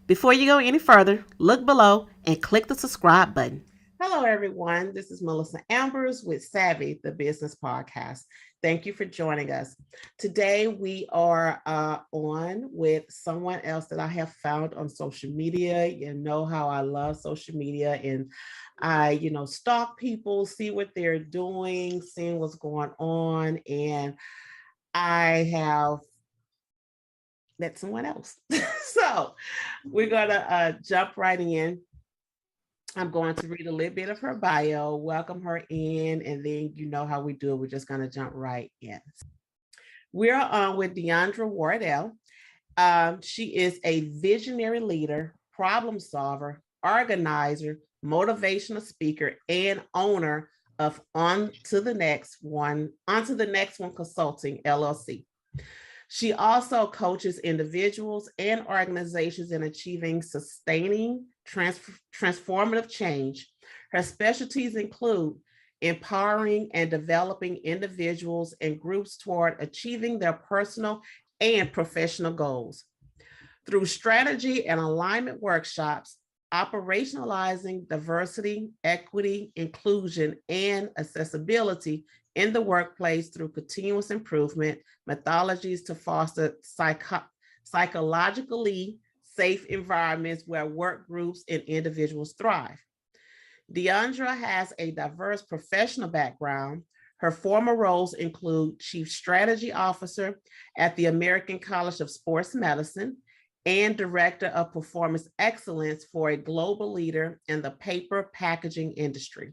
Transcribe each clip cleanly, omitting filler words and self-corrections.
Before you go any further, look below and click the subscribe button. Hello, everyone. This is Melissa Ambers with Savvy, the business podcast. Thank you for joining us. Today, we are on with someone else that I have found on social media. You know how I love social media, and I, stalk people, see what they're doing, seeing what's going on, and I have met someone else. So we're gonna jump right in. I'm going to read a little bit of her bio, welcome her in, and then you know how we do it. We're just going to jump right in. We're on with Deondra Wardelle. She is a visionary leader, problem solver, organizer, motivational speaker, and owner of On to the Next One Consulting LLC. She also coaches individuals and organizations in achieving sustaining transformative change. Her specialties include empowering and developing individuals and groups toward achieving their personal and professional goals. Through strategy and alignment workshops, operationalizing diversity, equity, inclusion, and accessibility in the workplace through continuous improvement methodologies to foster psychologically safe environments where work groups and individuals thrive. Deondra has a diverse professional background. Her former roles include Chief Strategy Officer at the American College of Sports Medicine and Director of Performance Excellence for a global leader in the paper packaging industry.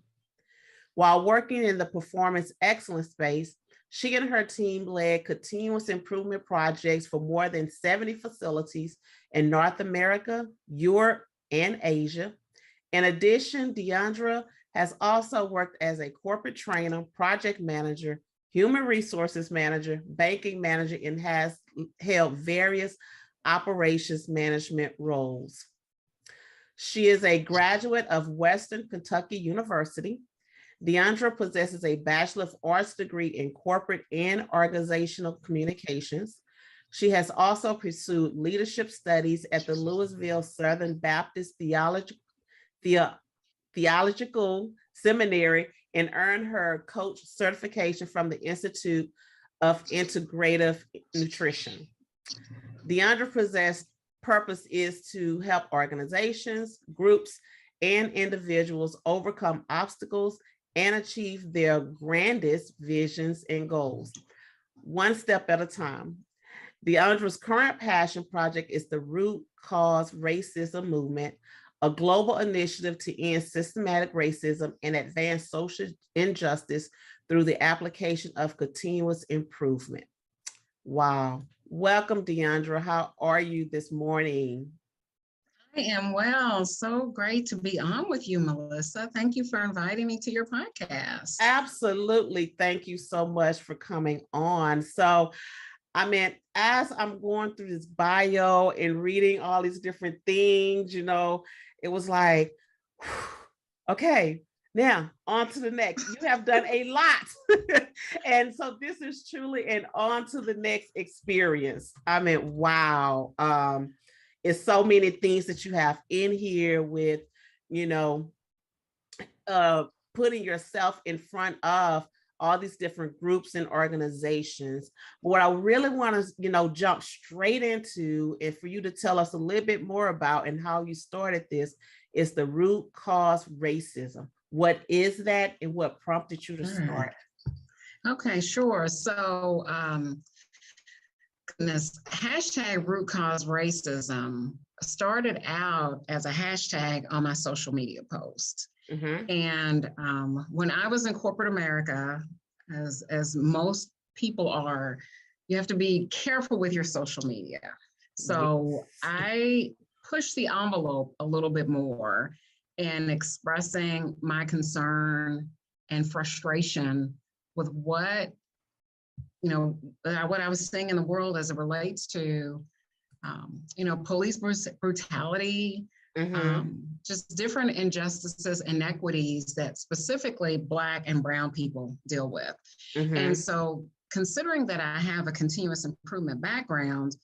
While working in the performance excellence space, she and her team led continuous improvement projects for more than 70 facilities in North America, Europe, and Asia. In addition, Deondra has also worked as a corporate trainer, project manager, human resources manager, banking manager, and has held various operations management roles. She is a graduate of Western Kentucky University. Deondra possesses a Bachelor of Arts degree in corporate and organizational communications. She has also pursued leadership studies at the Louisville Southern Baptist Theological Seminary and earned her coach certification from the Institute of Integrative Nutrition. Deondra possessed purpose is to help organizations, groups, and individuals overcome obstacles and achieve their grandest visions and goals, one step at a time. Deondra's current passion project is the Root Cause Racism Movement, a global initiative to end systematic racism and advance social injustice through the application of continuous improvement. Wow. Welcome, Deondra. How are you this morning? I am well. So great to be on with you, Melissa. Thank you for inviting me to your podcast. Absolutely. Thank you so much for coming on. So, I mean, as I'm going through this bio and reading all these different things, it was like, okay, now on to the next. You have done a lot. And so this is truly an on to the next experience. I mean, wow. It's so many things that you have in here with, you know, putting yourself in front of all these different groups and organizations. But what I really want to, jump straight into, and for you to tell us a little bit more about and how you started this, is the root cause racism. What is that, and what prompted you to start? Okay, sure. So, goodness, hashtag root cause racism started out as a hashtag on my social media post. Mm-hmm. And when I was in corporate America, as most people are, you have to be careful with your social media. So I pushed the envelope a little bit more in expressing my concern and frustration with what I was seeing in the world as it relates to, police brutality, just different injustices, inequities that specifically Black and Brown people deal with. And so, considering that I have a continuous improvement background,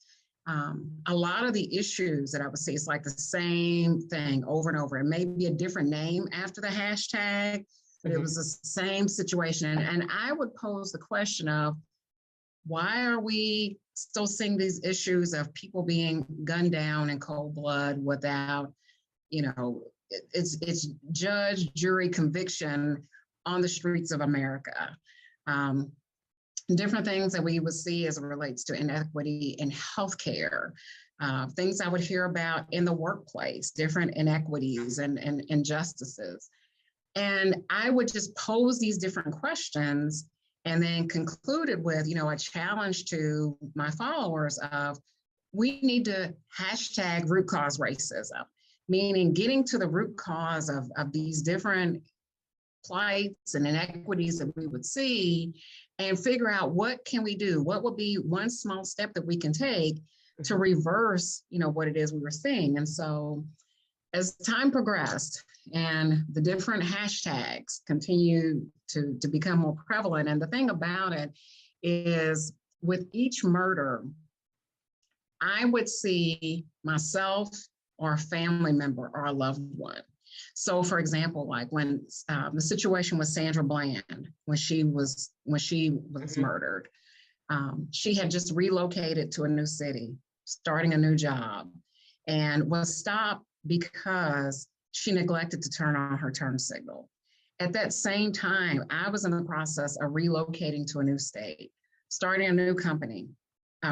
a lot of the issues that I would see, it's like the same thing over and over. It may be a different name after the hashtag, but it was the same situation. And I would pose the question of, why are we still seeing these issues of people being gunned down in cold blood without, it's judge, jury, conviction on the streets of America? Different things that we would see as it relates to inequity in healthcare, things I would hear about in the workplace, different inequities and injustices. And I would just pose these different questions and then concluded with, a challenge to my followers of, we need to hashtag root cause racism, meaning getting to the root cause of these different plights and inequities that we would see, and figure out what can we do? What would be one small step that we can take to reverse, what it is we were seeing? And so as time progressed and the different hashtags continue to become more prevalent, and the thing about it is with each murder, I would see myself or a family member or a loved one. So for example, like when the situation with Sandra Bland, when she was murdered, she had just relocated to a new city, starting a new job, and was stopped because she neglected to turn on her turn signal. At that same time, I was in the process of relocating to a new state, starting a new company,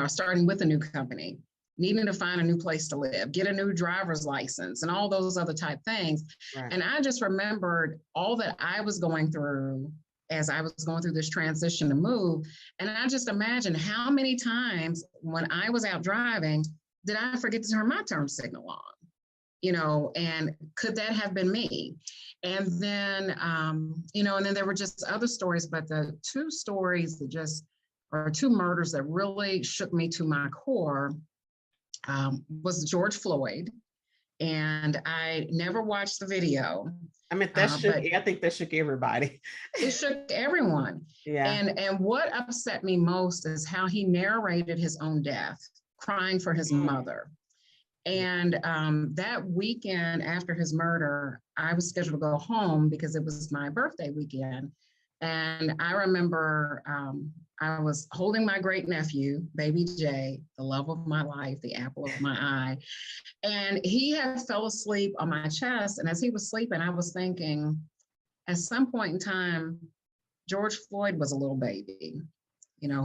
starting with a new company, needing to find a new place to live, get a new driver's license, and all those other type things. Right. And I just remembered all that I was going through as I was going through this transition to move. And I just imagined how many times when I was out driving, did I forget to turn my turn signal on? And could that have been me? And then, and then there were just other stories, but the two stories two murders that really shook me to my core was George Floyd. And I never watched the video. I mean, I think that shook everybody. It shook everyone. Yeah. And what upset me most is how he narrated his own death, crying for his mother. And that weekend after his murder, I was scheduled to go home because it was my birthday weekend. And I remember I was holding my great nephew, baby Jay, the love of my life, the apple of my eye. And he had fell asleep on my chest. And as he was sleeping, I was thinking, at some point in time, George Floyd was a little baby.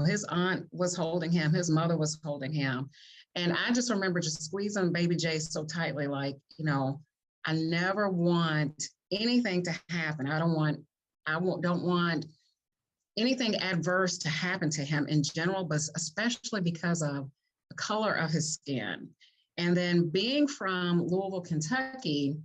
His aunt was holding him, his mother was holding him. And I just remember just squeezing baby Jay so tightly, like, I never want anything to happen. I don't want anything adverse to happen to him in general, but especially because of the color of his skin. And then being from Louisville, Kentucky,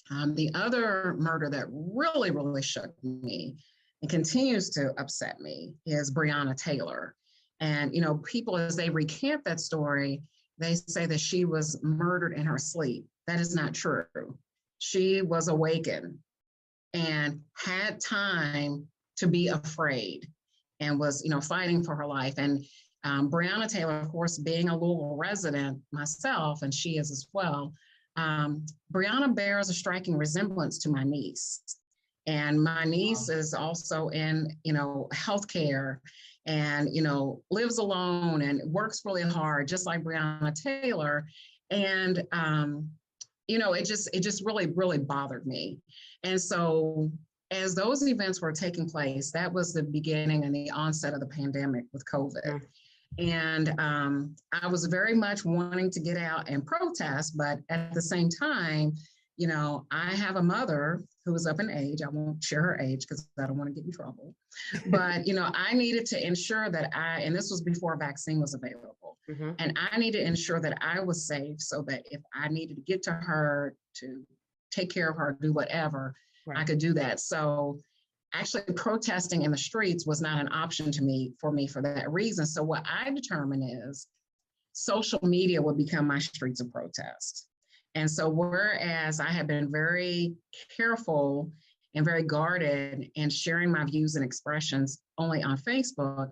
the other murder that really, really shook me and continues to upset me is Breonna Taylor. And, people, as they recant that story, they say that she was murdered in her sleep. That is not true. She was awakened and had time to be afraid and was, fighting for her life. And Breonna Taylor, of course, being a Louisville resident myself, and she is as well, Breonna bears a striking resemblance to my niece. And my niece is also in, healthcare and, lives alone and works really hard, just like Breonna Taylor. And, it just really, really bothered me. And so as those events were taking place, that was the beginning and the onset of the pandemic with COVID. And I was very much wanting to get out and protest, but at the same time, I have a mother who is up in age. I won't share her age because I don't want to get in trouble. But, I needed to ensure that and this was before a vaccine was available, and I needed to ensure that I was safe so that if I needed to get to her to take care of her, do whatever, right, I could do that. So actually protesting in the streets was not an option for me for that reason. So what I determined is social media would become my streets of protest. And so whereas I have been very careful and very guarded in sharing my views and expressions only on Facebook,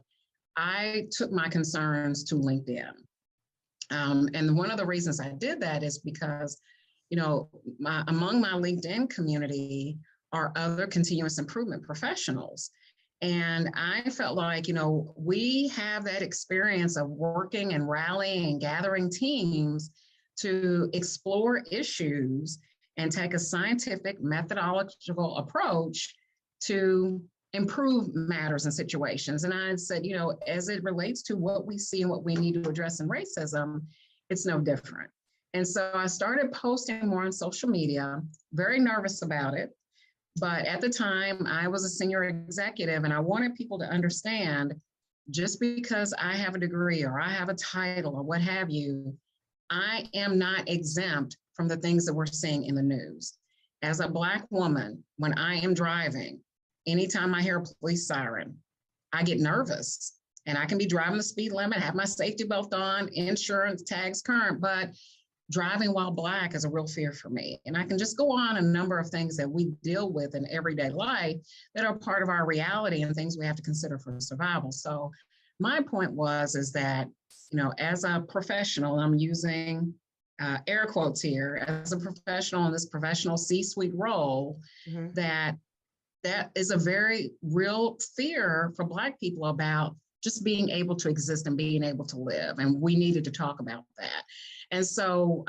I took my concerns to LinkedIn. And one of the reasons I did that is because, among my LinkedIn community are other continuous improvement professionals. And I felt like, we have that experience of working and rallying and gathering teams to explore issues and take a scientific methodological approach to improve matters and situations. And I said, as it relates to what we see and what we need to address in racism, it's no different. And so I started posting more on social media, very nervous about it. But at the time, I was a senior executive and I wanted people to understand, just because I have a degree or I have a title or what have you, I am not exempt from the things that we're seeing in the news. As a Black woman, when I am driving, anytime I hear a police siren, I get nervous, and I can be driving the speed limit, have my safety belt on, insurance, tags current, but driving while Black is a real fear for me. And I can just go on a number of things that we deal with in everyday life that are part of our reality and things we have to consider for survival. So my point is that, as a professional, I'm using air quotes here, as a professional in this professional C-suite role, that is a very real fear for Black people about just being able to exist and being able to live. And we needed to talk about that. And so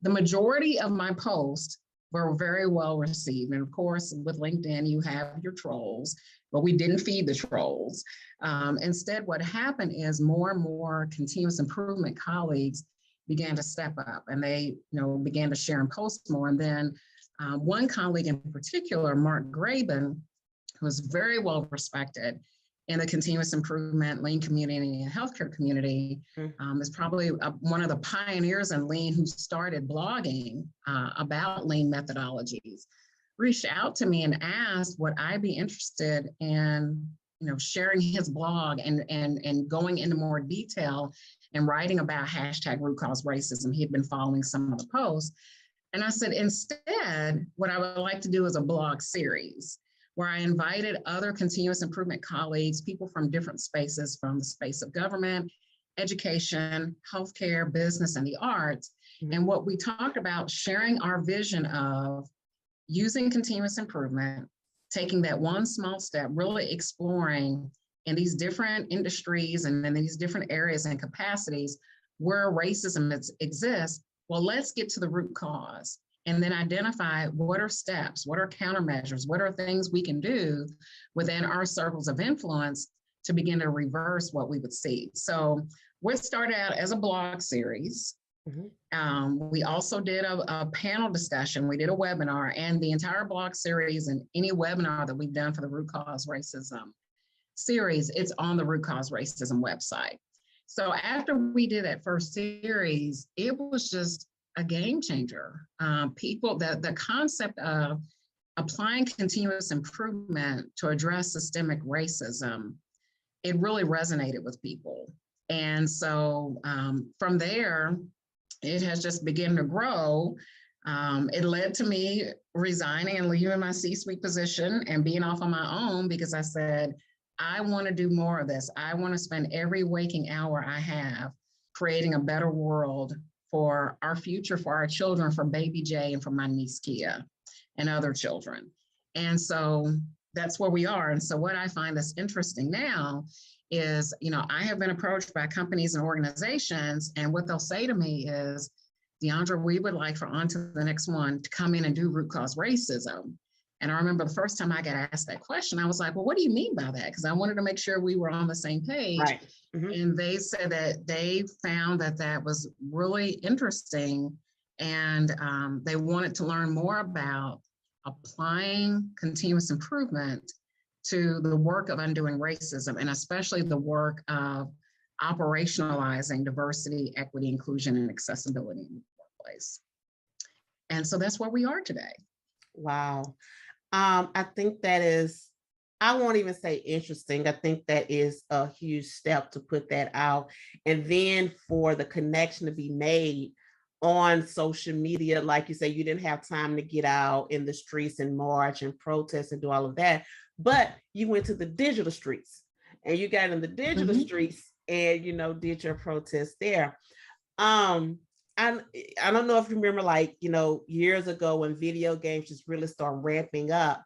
the majority of my posts were very well received. And of course, with LinkedIn, you have your trolls, but we didn't feed the trolls. Instead, what happened is more and more continuous improvement colleagues began to step up, and they began to share and post more. And then one colleague in particular, Mark Graben, who was very well respected in the continuous improvement lean community and healthcare community, is probably one of the pioneers in lean who started blogging about lean methodologies, reached out to me and asked would I be interested in sharing his blog and going into more detail and writing about hashtag root cause racism. He had been following some of the posts. And I said, instead, what I would like to do is a blog series where I invited other continuous improvement colleagues, people from different spaces, from the space of government, education, healthcare, business, and the arts. And what we talked about, sharing our vision of using continuous improvement, taking that one small step, really exploring in these different industries and in these different areas and capacities where racism exists. Well, let's get to the root cause and then identify what are steps, what are countermeasures, what are things we can do within our circles of influence to begin to reverse what we would see. So we started out as a blog series. We also did a panel discussion. We did a webinar, and the entire blog series and any webinar that we've done for the Root Cause Racism series, it's on the Root Cause Racism website. So after we did that first series, it was just a game changer. The concept of applying continuous improvement to address systemic racism, it really resonated with people. And so from there, it has just begun to grow. It led to me resigning and leaving my C-suite position and being off on my own because I said, I want to do more of this. I want to spend every waking hour I have creating a better world for our future, for our children, for baby Jay and for my niece Kia and other children. And so that's where we are. And so what I find that's interesting now is, I have been approached by companies and organizations, and what they'll say to me is, Deondra, we would like for On to the Next One to come in and do root cause racism. And I remember the first time I got asked that question, I was like, well, what do you mean by that? Because I wanted to make sure we were on the same page. Right. And they said that they found that was really interesting. And they wanted to learn more about applying continuous improvement to the work of undoing racism, and especially the work of operationalizing diversity, equity, inclusion, and accessibility in the workplace. And so that's where we are today. Wow. I think that is, I won't even say interesting. I think that is a huge step to put that out. And then for the connection to be made on social media, like you say, you didn't have time to get out in the streets and march and protest and do all of that, but you went to the digital streets and you got in the digital streets and, did your protest there. Um, I don't know if you remember, like, years ago when video games just really started ramping up,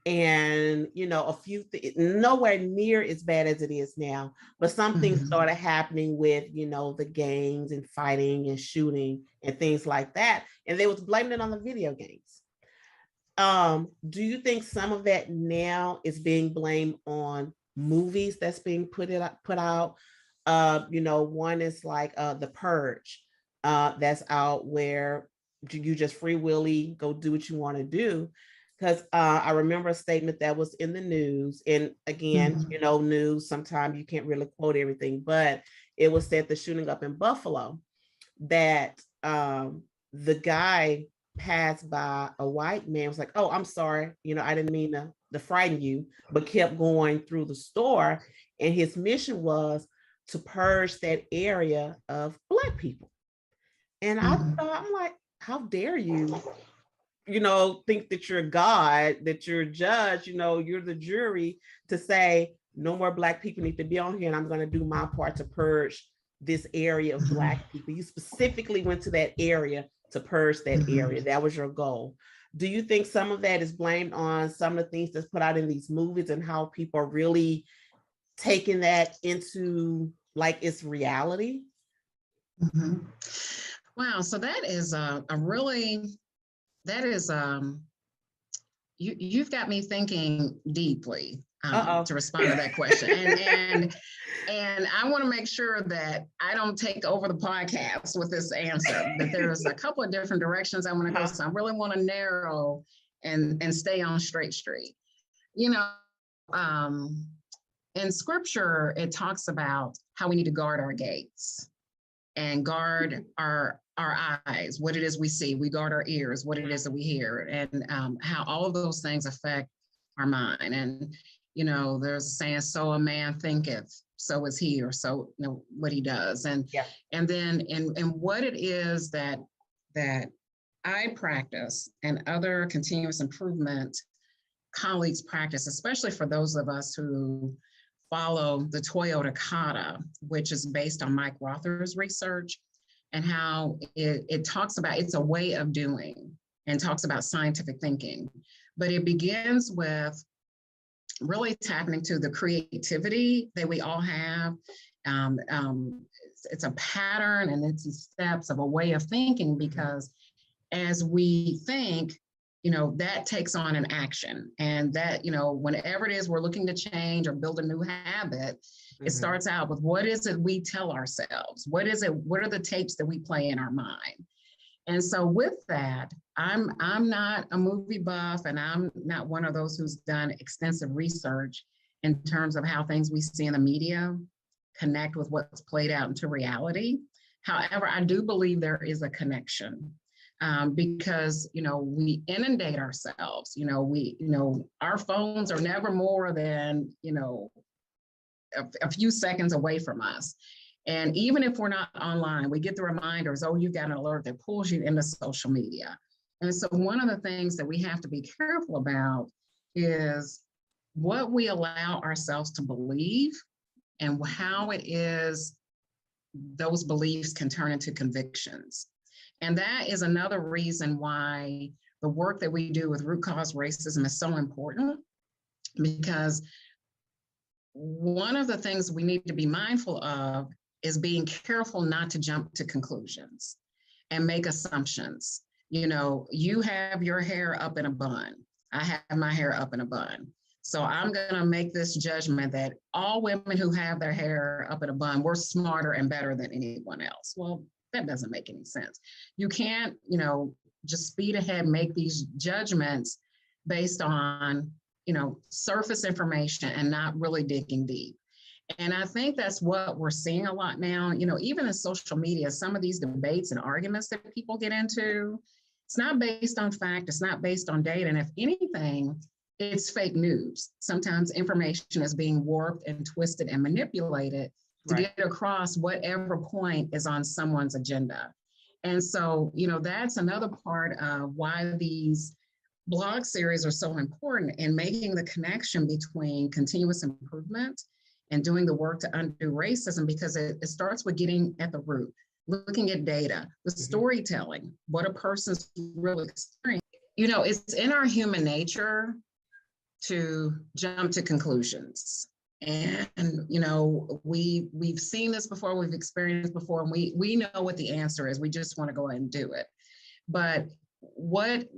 and nowhere near as bad as it is now, but some things started happening with the gangs and fighting and shooting and things like that, and they was blaming it on the video games. Do you think some of that now is being blamed on movies that's being put out? One is like The Purge, that's out, where you just free willy go do what you want to do. Because I remember a statement that was in the news, and again, news, sometimes you can't really quote everything, but it was said the shooting up in Buffalo, that the guy passed by a white man, was like, "Oh, I'm sorry, I didn't mean to frighten you," but kept going through the store, and his mission was to purge that area of Black people. And I'm like, how dare you, think that you're God, that you're a judge, you're the jury, to say no more Black people need to be on here, and I'm going to do my part to purge this area of Black people. You specifically went to that area to purge that area. That was your goal. Do you think some of that is blamed on some of the things that's put out in these movies, and how people are really taking that into like its reality? Wow, so that is you've got me thinking deeply to respond to that question. And I want to make sure that I don't take over the podcast with this answer, that there's a couple of different directions I want to go. So I really want to narrow and stay on straight street. In scripture, it talks about how we need to guard our gates and guard our eyes, what it is we see. We guard our ears, what it is that we hear, and how all of those things affect our mind. And, there's a saying, so a man thinketh, so is he, or so, what he does. And then and what it is that I practice and other continuous improvement colleagues practice, especially for those of us who follow the Toyota Kata, which is based on Mike Rother's research, and how it talks about, it's a way of doing, and talks about scientific thinking. But it begins with really tapping into the creativity that we all have. It's a pattern, and it's the steps of a way of thinking, because as we think, that takes on an action. And that, whenever it is we're looking to change or build a new habit, it starts out with, what is it we tell ourselves? What are the tapes that we play in our mind? And so with that, I'm not a movie buff, and I'm not one of those who's done extensive research in terms of how things we see in the media connect with what's played out into reality. However, I do believe there is a connection. Because we inundate ourselves. Our phones are never more than a few seconds away from us. And even if we're not online, we get the reminders, oh, you got an alert that pulls you into social media. And so one of the things that we have to be careful about is what we allow ourselves to believe, and how it is those beliefs can turn into convictions. And that is another reason why the work that we do with root cause racism is so important, because one of the things we need to be mindful of is being careful not to jump to conclusions and make assumptions. You have your hair up in a bun. I have my hair up in a bun. So I'm going to make this judgment that all women who have their hair up in a bun, we're smarter and better than anyone else. Well, that doesn't make any sense. You can't, just speed ahead, make these judgments based on, surface information and not really digging deep. And I think that's what we're seeing a lot now. Even in social media, some of these debates and arguments that people get into, it's not based on fact, it's not based on data. And if anything, it's fake news. Sometimes information is being warped and twisted and manipulated to get across whatever point is on someone's agenda. And so, that's another part of why these blog series are so important in making the connection between continuous improvement and doing the work to undo racism, because it starts with getting at the root. looking at data, the storytelling, what a person's real experience. You know, it's in our human nature to jump to conclusions. And you know, we've seen this before, we've experienced before, and we know what the answer is. We just want to go ahead and do it. But what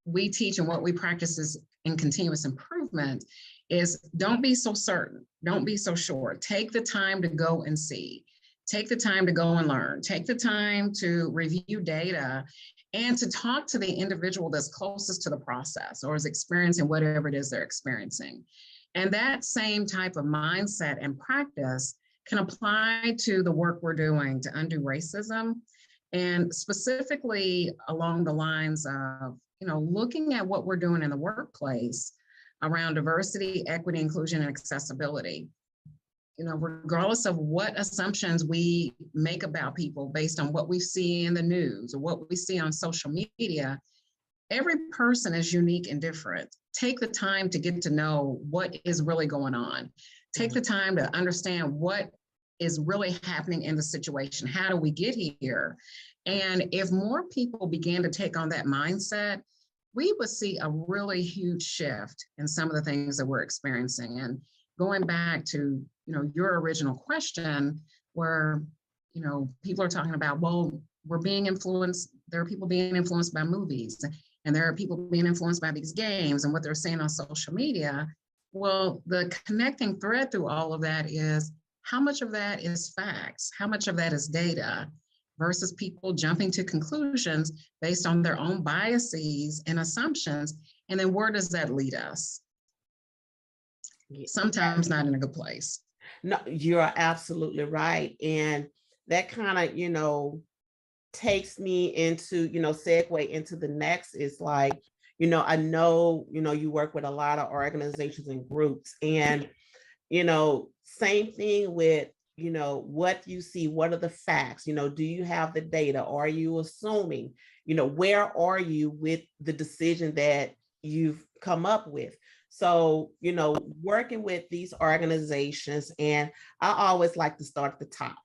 we teach and what we practice is in continuous improvement is don't be so certain, don't be so sure. Take the time to go and see. Take the time to go and learn. Take the time to review data and to talk to the individual that's closest to the process or is experiencing whatever it is they're experiencing. And that same type of mindset and practice can apply to the work we're doing to undo racism, and specifically along the lines of, you know, looking at what we're doing in the workplace around diversity, equity, inclusion, and accessibility. You know, regardless of what assumptions we make about people based on what we see in the news or what we see on social media, every person is unique and different. Take the time to get to know what is really going on. Take the time to understand what is really happening in the situation. How do we get here? And if more people began to take on that mindset, we would see a really huge shift in some of the things that we're experiencing. And going back to, you know, your original question, where, you know, people are talking about, well, we're being influenced. There are people being influenced by movies, and there are people being influenced by these games and what they're saying on social media. Well, the connecting thread through all of that is how much of that is facts? How much of that is data versus people jumping to conclusions based on their own biases and assumptions? And then where does that lead us? Sometimes not in a good place. No, you're absolutely right. And that kind of, you know, takes me into, you know, segue into the next is like, you know, I know, you know, you work with a lot of organizations and groups, and, you know, same thing with, you know, what you see, what are the facts, you know, do you have the data? Are you assuming, you know, where are you with the decision that you've come up with? So, you know, working with these organizations, and I always like to start at the top.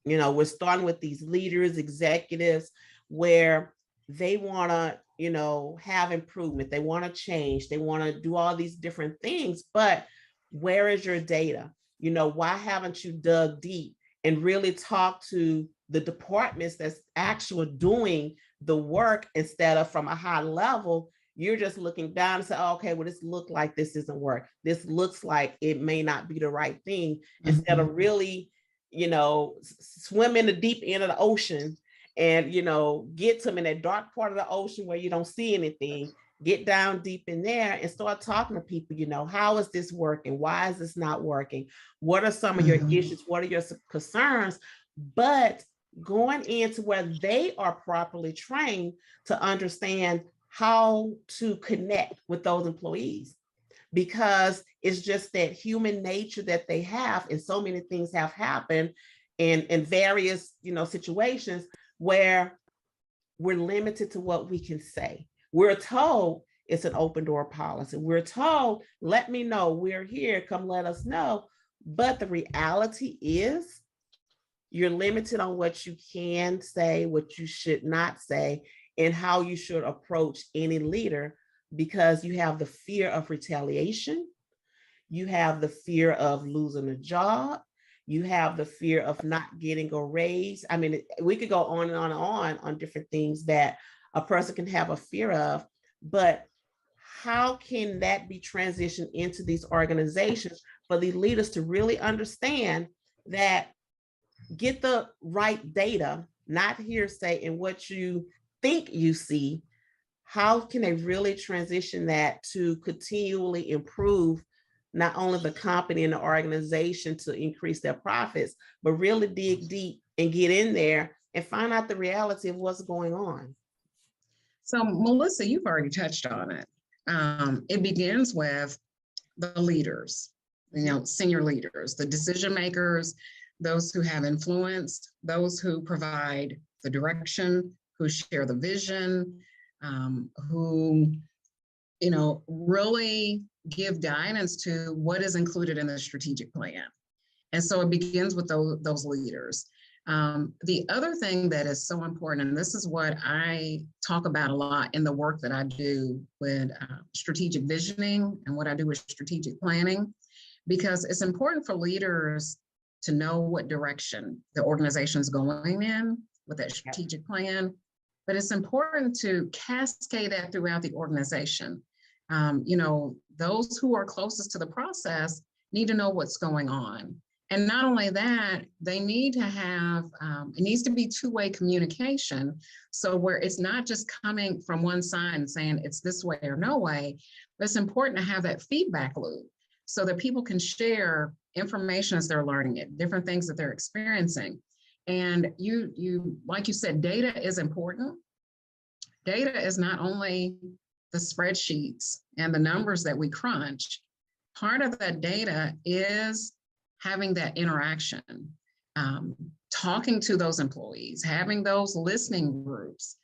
You know, we're starting with these leaders, executives, where they want to, you know, have improvement. They want to change. They want to do all these different things. But where is your data? You know, why haven't you dug deep and really talked to the departments that's actually doing the work, instead of from a high level, you're just looking down and say, oh, okay, well, this looks like this isn't work. This looks like it may not be the right thing, instead of really, you know, swim in the deep end of the ocean and, you know, get to them in that dark part of the ocean where you don't see anything, get down deep in there and start talking to people, you know, how is this working? Why is this not working? What are some of your issues? What are your concerns? But going into where they are properly trained to understand how to connect with those employees, because it's just that human nature that they have, and so many things have happened in various, you know, situations where we're limited to what we can say. We're told it's an open door policy. We're told, let me know, we're here, come let us know. But the reality is you're limited on what you can say, what you should not say, and how you should approach any leader, because you have the fear of retaliation. You have the fear of losing a job. You have the fear of not getting a raise. I mean, we could go on and on and on different things that a person can have a fear of, but how can that be transitioned into these organizations for the leaders to really understand that, get the right data, not hearsay, and what you think you see? How can they really transition that to continually improve not only the company and the organization to increase their profits, but really dig deep and get in there and find out the reality of what's going on? So, Melissa, you've already touched on it. It begins with the leaders, you know, senior leaders, the decision makers, those who have influence, those who provide the direction, who share the vision, who, you know, really give guidance to what is included in the strategic plan. And so it begins with those leaders. The other thing that is so important, and this is what I talk about a lot in the work that I do with strategic visioning and what I do with strategic planning, because it's important for leaders to know what direction the organization is going in with that strategic plan, but it's important to cascade that throughout the organization. Those who are closest to the process need to know what's going on. And not only that, they need to have, it needs to be two-way communication. So where it's not just coming from one side and saying it's this way or no way, but it's important to have that feedback loop so that people can share information as they're learning it, different things that they're experiencing. And you, like you said, data is important. Data is not only the spreadsheets and the numbers that we crunch. Part of that data is having that interaction, talking to those employees, having those listening groups,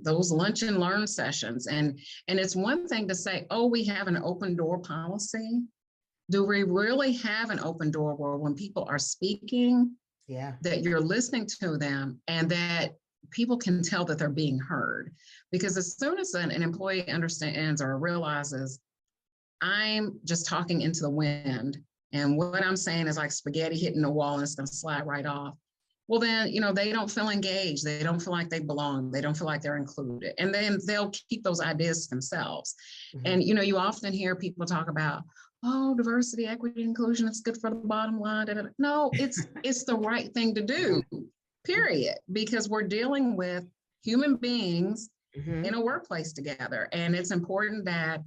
those lunch and learn sessions. And it's one thing to say, oh, we have an open door policy. Do we really have an open door where when people are speaking, that you're listening to them and that people can tell that they're being heard? Because as soon as an employee understands or realizes, I'm just talking into the wind, and what I'm saying is like spaghetti hitting the wall and it's going to slide right off. Well, then, they don't feel engaged. They don't feel like they belong. They don't feel like they're included. And then they'll keep those ideas to themselves. Mm-hmm. And, you often hear people talk about, oh, diversity, equity, inclusion, it's good for the bottom line. No, it's the right thing to do, period. Because we're dealing with human beings in a workplace together. And it's important that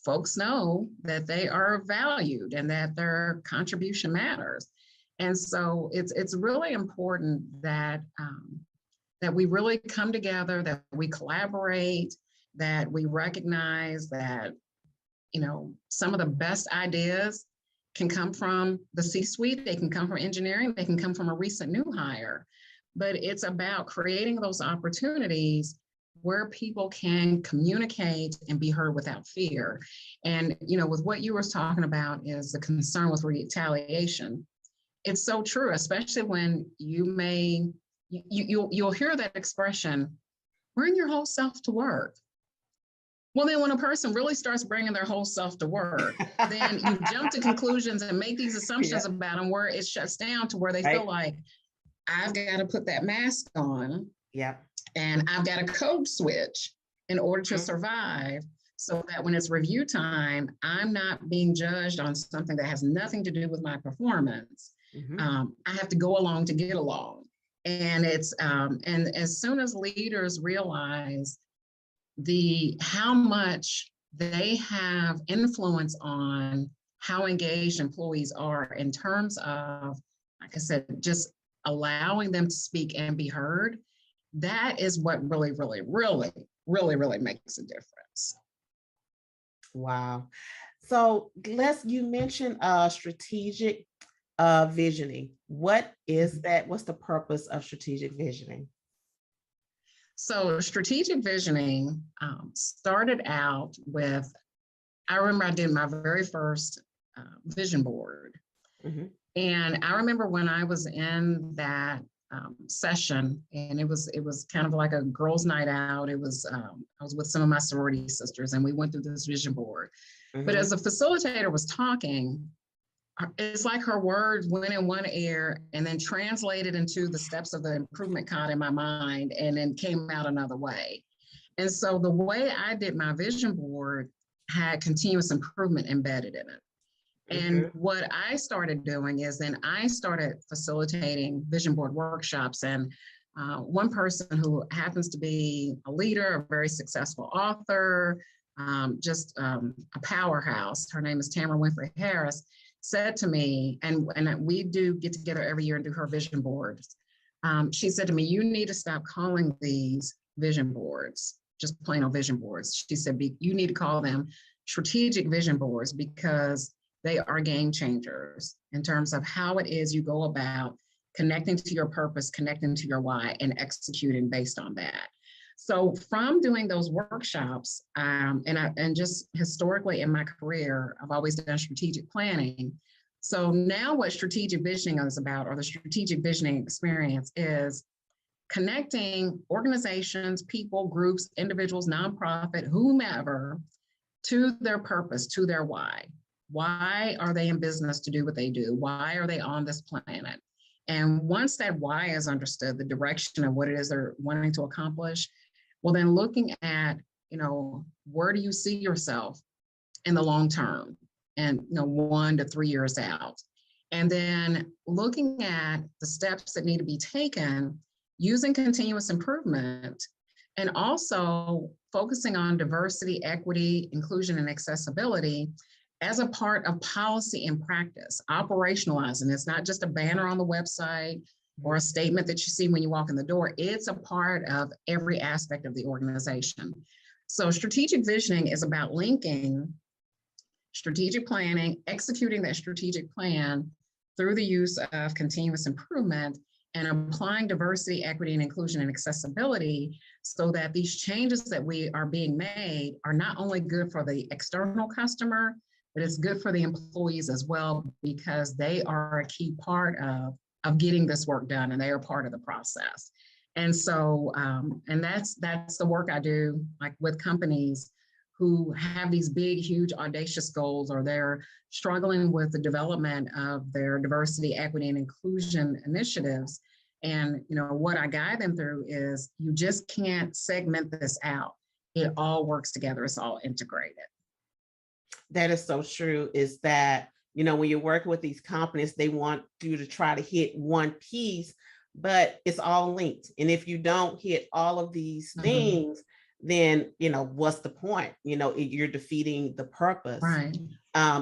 folks know that they are valued and that their contribution matters. And so it's really important that that we really come together, that we collaborate, that we recognize that some of the best ideas can come from the C-suite, they can come from engineering, they can come from a recent new hire. But it's about creating those opportunities where people can communicate and be heard without fear. And, with what you were talking about is the concern with retaliation. It's so true, especially when you'll hear that expression, bring your whole self to work. Well, then when a person really starts bringing their whole self to work, then you jump to conclusions and make these assumptions about them where it shuts down to where they feel like, I've got to put that mask on. And I've got a code switch in order to survive, so that when it's review time, I'm not being judged on something that has nothing to do with my performance. I have to go along to get along. And it's and as soon as leaders realize how much they have influence on how engaged employees are in terms of, like I said, just allowing them to speak and be heard, that is what really, really, really, really, really makes a difference. Wow. So you mentioned strategic visioning. What is that? What's the purpose of strategic visioning? So strategic visioning started out with, I remember I did my very first vision board. And I remember when I was in that session, and it was kind of like a girls' night out. It was I was with some of my sorority sisters, and we went through this vision board. But as the facilitator was talking, it's like her words went in one ear and then translated into the steps of the improvement card in my mind, and then came out another way. And so the way I did my vision board had continuous improvement embedded in it. And what I started doing is then I started facilitating vision board workshops. And one person who happens to be a leader, a very successful author, just a powerhouse, her name is Tamara Winfrey Harris, said to me, and we do get together every year and do her vision boards. She said to me, you need to stop calling these vision boards just plain old vision boards. She said, you need to call them strategic vision boards, because they are game changers in terms of how it is you go about connecting to your purpose, connecting to your why, and executing based on that. So from doing those workshops, and just historically in my career, I've always done strategic planning. So now what strategic visioning is about, or the strategic visioning experience, is connecting organizations, people, groups, individuals, nonprofit, whomever, to their purpose, to their why. Why are they in business to do what they do? Why are they on this planet? And once that why is understood, the direction of what it is they're wanting to accomplish, well, then looking at, where do you see yourself in the long term, and 1 to 3 years out? And then looking at the steps that need to be taken using continuous improvement, and also focusing on diversity, equity, inclusion, and accessibility as a part of policy and practice, operationalizing. It's not just a banner on the website or a statement that you see when you walk in the door. It's a part of every aspect of the organization. So strategic visioning is about linking strategic planning, executing that strategic plan through the use of continuous improvement, and applying diversity, equity, and inclusion and accessibility, so that these changes that we are being made are not only good for the external customer, but it's good for the employees as well, because they are a key part of getting this work done, and they are part of the process. And so, and that's the work I do, like with companies who have these big, huge, audacious goals, or they're struggling with the development of their diversity, equity, and inclusion initiatives. And what I guide them through is, you just can't segment this out. It all works together. It's all integrated. That is so true, is that, when you're working with these companies, they want you to try to hit one piece, but it's all linked. And if you don't hit all of these things, then, what's the point? You're defeating the purpose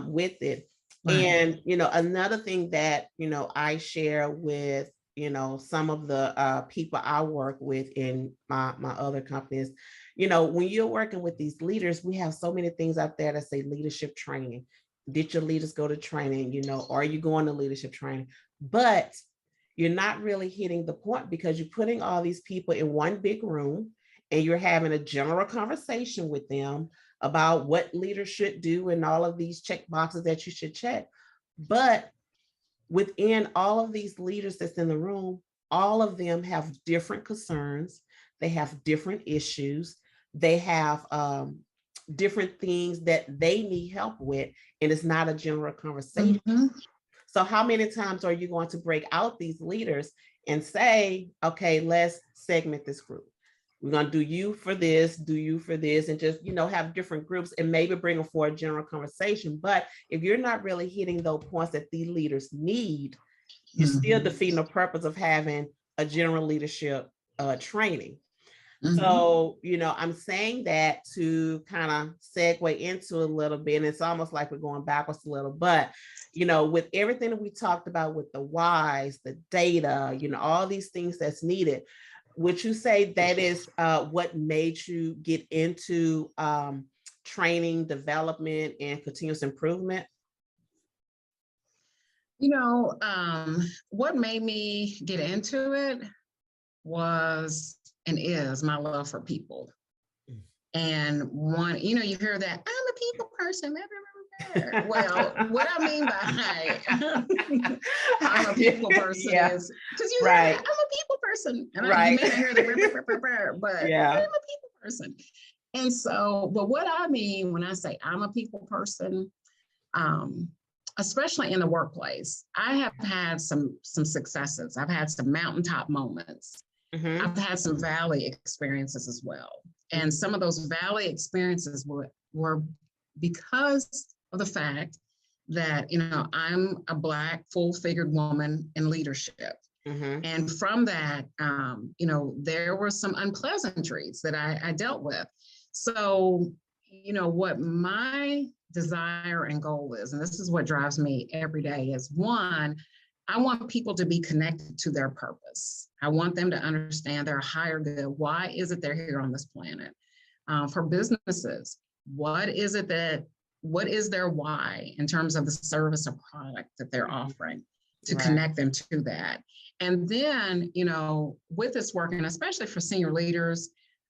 with it. Right. And, another thing that, I share with, some of the people I work with in my other companies, when you're working with these leaders, we have so many things out there that say leadership training. Did your leaders go to training? Are you going to leadership training? But you're not really hitting the point, because you're putting all these people in one big room, and you're having a general conversation with them about what leaders should do and all of these check boxes that you should check. But within all of these leaders that's in the room, all of them have different concerns. They have different issues. They have different things that they need help with, and it's not a general conversation. So how many times are you going to break out these leaders and say, okay, let's segment this group? We're going to do you for this, do you for this, and just, have different groups and maybe bring them for a general conversation. But if you're not really hitting those points that these leaders need, you're still defeating the purpose of having a general leadership training. So, I'm saying that to kind of segue into a little bit, and it's almost like we're going backwards a little, but, with everything that we talked about with the whys, the data, all these things that's needed, would you say that is what made you get into training, development, and continuous improvement? What made me get into it was, and is, my love for people. And one, you hear that, I'm a people person. Well, what I mean by I'm a people person is, because you hear that, I'm a people person. And you may not hear the but I'm a people person. And so, but what I mean when I say I'm a people person, especially in the workplace, I have had some successes. I've had some mountaintop moments. I've had some valley experiences as well. And some of those valley experiences were because of the fact that, I'm a Black full-figured woman in leadership. And from that, there were some unpleasantries that I dealt with. So, what my desire and goal is, and this is what drives me every day, is one, I want people to be connected to their purpose. I want them to understand their higher good. Why is it they're here on this planet? For businesses, what is their why in terms of the service or product that they're offering, to connect them to that? And then, with this work, and especially for senior leaders,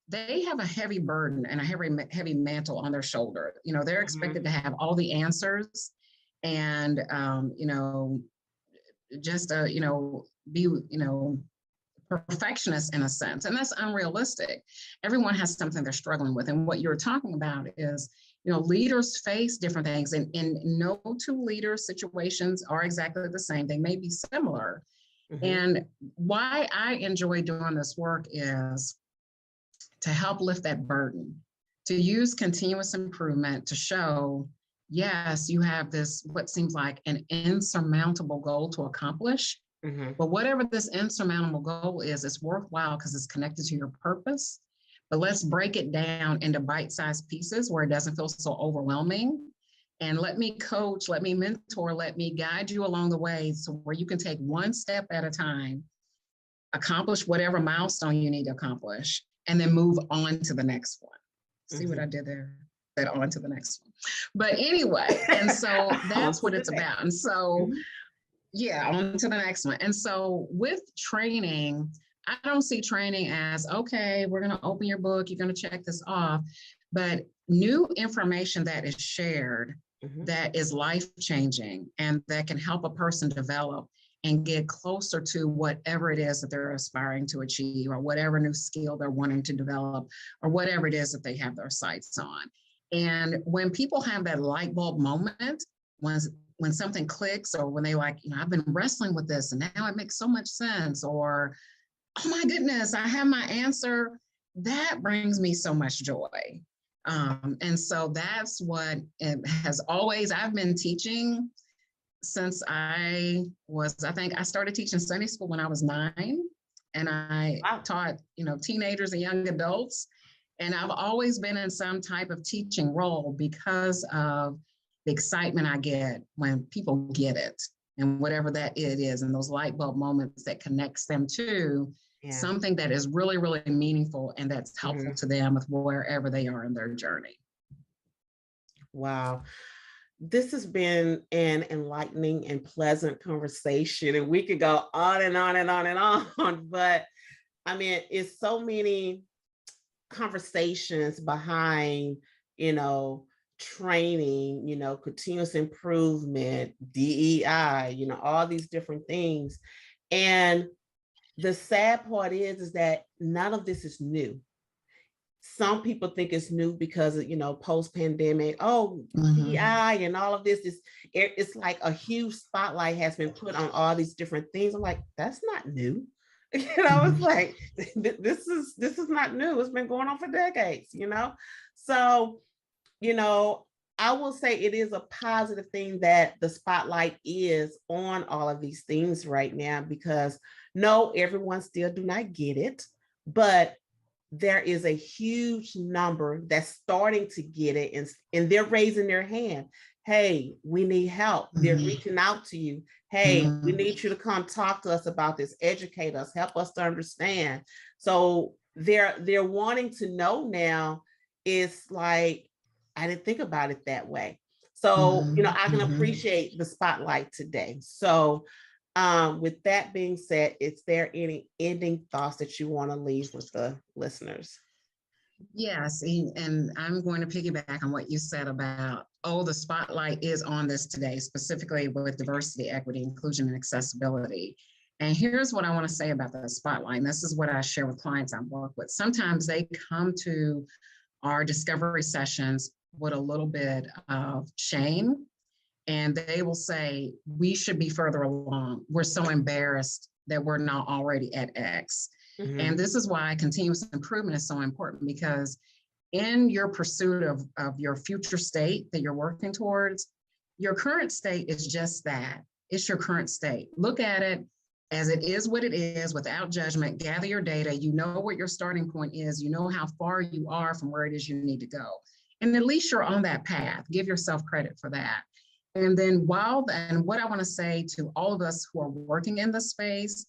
they have a heavy burden and a heavy mantle on their shoulder. They're expected to have all the answers. and, just, be, perfectionist in a sense, and that's unrealistic. Everyone has something they're struggling with, and what you're talking about is, leaders face different things, and no two leader situations are exactly the same. They may be similar. Mm-hmm. And why I enjoy doing this work is to help lift that burden, to use continuous improvement to show, yes, you have this, what seems like an insurmountable goal to accomplish. Mm-hmm. But whatever this insurmountable goal is, it's worthwhile because it's connected to your purpose. But let's break it down into bite-sized pieces where it doesn't feel so overwhelming. And let me coach, let me mentor, let me guide you along the way so where you can take one step at a time, accomplish whatever milestone you need to accomplish, and then move on to the next one. See what I did there? That on to the next one. But anyway, and so that's what it's about. And so, yeah, on to the next one. And so with training, I don't see training as, okay, we're going to open your book, you're going to check this off, but new information that is shared that is life-changing and that can help a person develop and get closer to whatever it is that they're aspiring to achieve, or whatever new skill they're wanting to develop, or whatever it is that they have their sights on. And when people have that light bulb moment, when something clicks, or when they like, I've been wrestling with this and now it makes so much sense, or, oh my goodness, I have my answer, that brings me so much joy. And so that's what it has always, I've been teaching since I think I started teaching Sunday school when I was 9, and I taught, teenagers and young adults. And I've always been in some type of teaching role because of the excitement I get when people get it, and whatever that it is, and those light bulb moments that connects them to something that is really, really meaningful and that's helpful to them with wherever they are in their journey. Wow. This has been an enlightening and pleasant conversation, and we could go on and on and on and on, but I mean, it's so many conversations behind, training, continuous improvement, DEI, all these different things. And the sad part is that none of this is new. Some people think it's new because of, post-pandemic, DEI and all of this is, it's like a huge spotlight has been put on all these different things. I'm like, that's not new. It's like, this is not new. It's been going on for decades, So, I will say it is a positive thing that the spotlight is on all of these things right now, because no, everyone still do not get it, but there is a huge number that's starting to get it, and they're raising their hand. Hey, we need help. They're reaching out to you. Hey, we need you to come talk to us about this, educate us, help us to understand. So they're wanting to know now. It's like, I didn't think about it that way. So, I can appreciate the spotlight today. So with that being said, is there any ending thoughts that you want to leave with the listeners? Yes, and I'm going to piggyback on what you said about, the spotlight is on this today, specifically with diversity, equity, inclusion, and accessibility. And here's what I want to say about the spotlight. And this is what I share with clients I work with. Sometimes they come to our discovery sessions with a little bit of shame, and they will say, we should be further along. We're so embarrassed that we're not already at X. And this is why continuous improvement is so important, because in your pursuit of your future state that you're working towards, your current state is just that. It's your current state. Look at it as it is what it is, without judgment. Gather your data. You know what your starting point is. You know how far you are from where it is you need to go. And at least you're on that path. Give yourself credit for that. And then what I want to say to all of us who are working in this space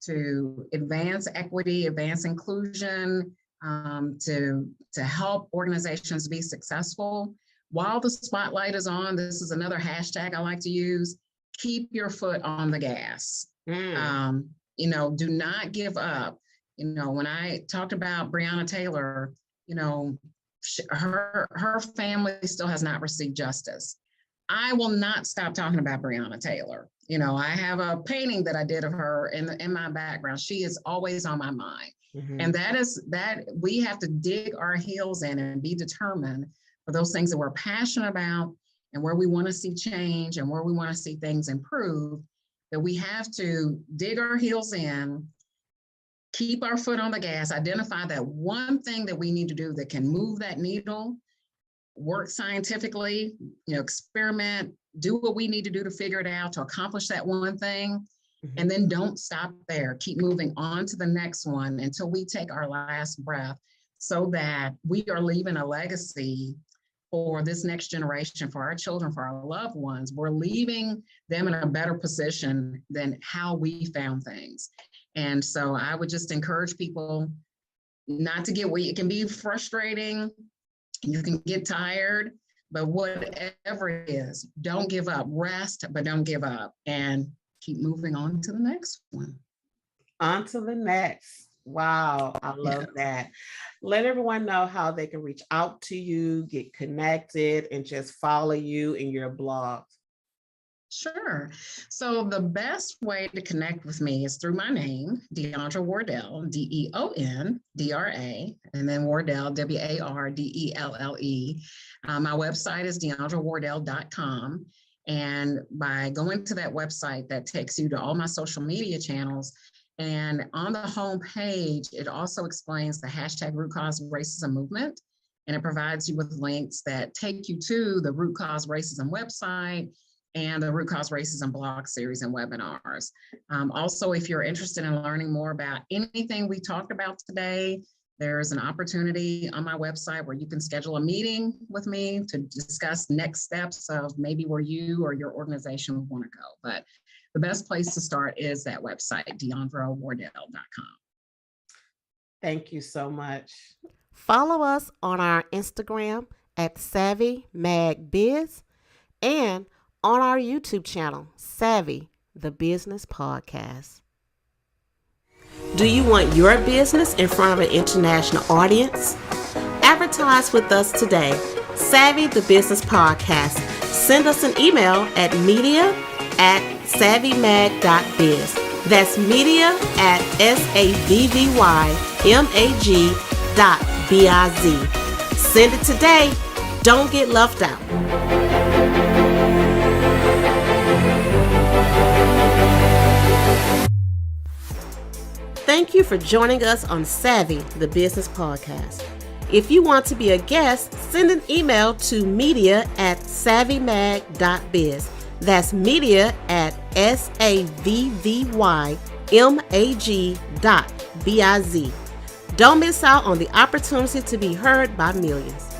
to advance equity, advance inclusion, to help organizations be successful, while the spotlight is on, this is another hashtag I like to use, keep your foot on the gas. Do not give up. When I talked about Breonna Taylor, her family still has not received justice. I will not stop talking about Breonna Taylor. You know, I have a painting that I did of her in my background. She is always on my mind. Mm-hmm. And that we have to dig our heels in and be determined for those things that we're passionate about and where we want to see change and where we want to see things improve, that we have to dig our heels in, keep our foot on the gas, identify that one thing that we need to do that can move that needle, work scientifically, experiment, do what we need to do to figure it out to accomplish that one thing. Mm-hmm. And then don't stop there. Keep moving on to the next one until we take our last breath, so that we are leaving a legacy for this next generation, for our children, for our loved ones. We're leaving them in a better position than how we found things. And so I would just encourage people not to get where it can be frustrating. You can get tired, but whatever it is, don't give up. Rest, but don't give up, and keep moving on to the next one. On to the next. Wow, I love that. Let everyone know how they can reach out to you, get connected, and just follow you in your blog. Sure. So the best way to connect with me is through my name, Deondra Wardelle, Deondra, and then Wardelle, Wardelle. My website is deondrawardelle.com. And by going to that website, that takes you to all my social media channels. And on the home page, it also explains the hashtag Root Cause Racism movement. And it provides you with links that take you to the Root Cause Racism website and the Root Cause Racism blog series and webinars. Also, if you're interested in learning more about anything we talked about today, there's an opportunity on my website where you can schedule a meeting with me to discuss next steps of maybe where you or your organization would want to go. But the best place to start is that website, deondrawardelle.com. Thank you so much. Follow us on our Instagram at SavvyMagBiz and on our YouTube channel, Savvy, the Business Podcast. Do you want your business in front of an international audience? Advertise with us today. Savvy, the Business Podcast. Send us an email at media@savvymag.biz. That's media@savvymag.biz. Send it today. Don't get left out. Thank you for joining us on Savvy, the Business Podcast. If you want to be a guest, send an email to media@savvymag.biz. That's media@savvymag.biz. Don't miss out on the opportunity to be heard by millions.